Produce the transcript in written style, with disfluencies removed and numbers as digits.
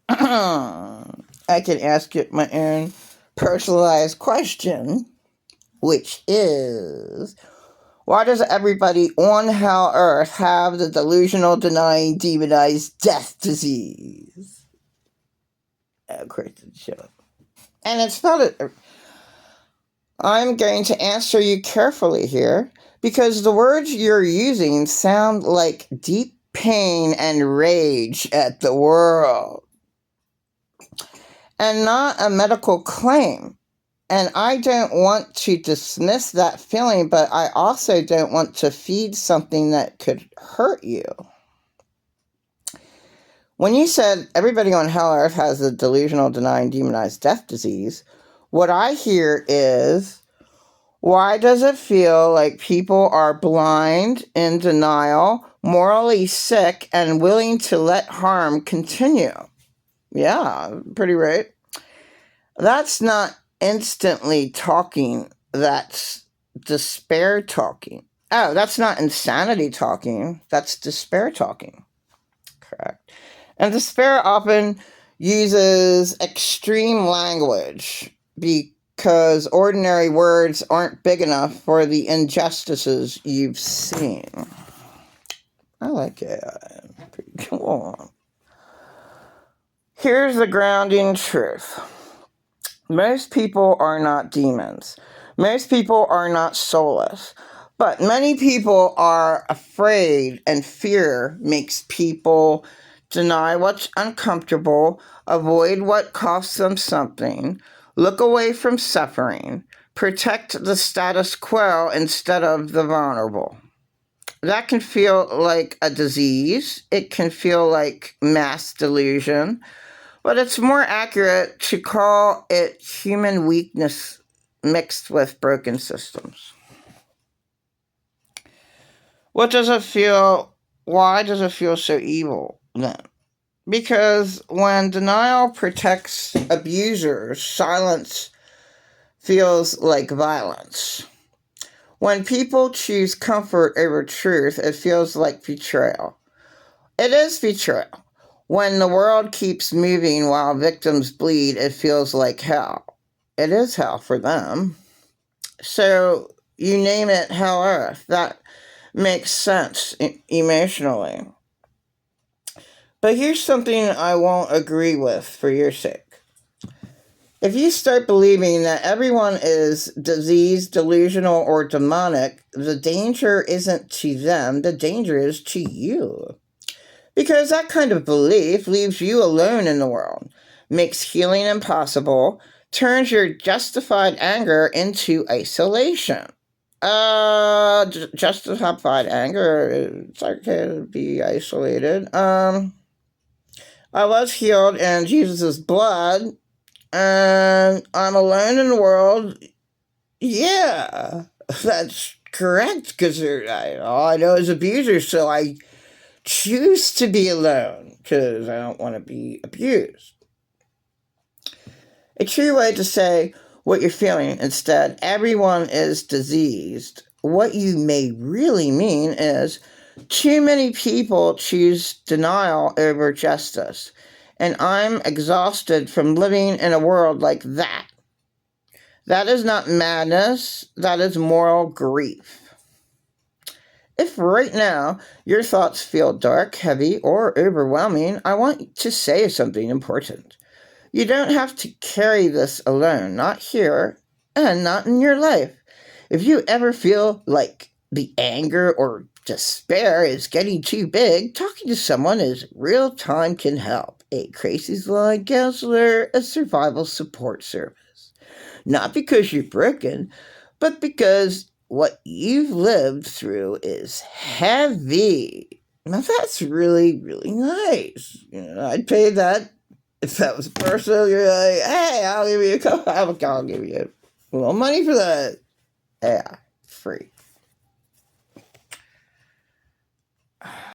I can ask it my own personalized question, which is, why does everybody on Hell Earth have the delusional, denying, demonized death disease? Of course, it's show. And it's not a. I'm going to answer you carefully here because the words you're using sound like deep pain and rage at the world and not a medical claim. And I don't want to dismiss that feeling, but I also don't want to feed something that could hurt you. When you said everybody on Hell Earth has a delusional, denying, demonized death disease, what I hear is, why does it feel like people are blind, in denial, morally sick, and willing to let harm continue? Yeah, pretty right. That's not instantly talking. That's despair talking. Oh, that's not insanity talking. That's despair talking. Correct. And despair often uses extreme language because ordinary words aren't big enough for the injustices you've seen. I like it. Pretty cool. Here's the grounding truth. Most people are not demons. Most people are not soulless. But many people are afraid, and fear makes people deny what's uncomfortable, avoid what costs them something, look away from suffering, protect the status quo instead of the vulnerable. That can feel like a disease. It can feel like mass delusion. But it's more accurate to call it human weakness mixed with broken systems. Why does it feel so evil then? Because when denial protects abusers, silence feels like violence. When people choose comfort over truth, it feels like betrayal. It is betrayal. When the world keeps moving while victims bleed, it feels like hell. It is hell for them. So you name it Hell Earth. That makes sense emotionally. But here's something I won't agree with for your sake. If you start believing that everyone is diseased, delusional, or demonic, the danger isn't to them, the danger is to you. Because that kind of belief leaves you alone in the world, makes healing impossible, turns your justified anger into isolation. Justified anger, it's okay to be isolated. I was healed in Jesus' blood, and I'm alone in the world. Yeah, that's correct, because all I know is abusers, so I choose to be alone because I don't want to be abused. A true way to say what you're feeling instead, everyone is diseased. What you may really mean is, too many people choose denial over justice, and I'm exhausted from living in a world like that. That is not madness, that is moral grief. If right now your thoughts feel dark, heavy, or overwhelming, I want to say something important. You don't have to carry this alone, not here and not in your life. If you ever feel like the anger or despair is getting too big, talking to someone is real time can help. A crisis line counselor, a survival support service. Not because you're broken, but because what you've lived through is heavy. Now that's really, really nice. I'd pay that if that was personal. You're like, hey, I'll give you a couple. I'll give you a little money for that. Yeah, free.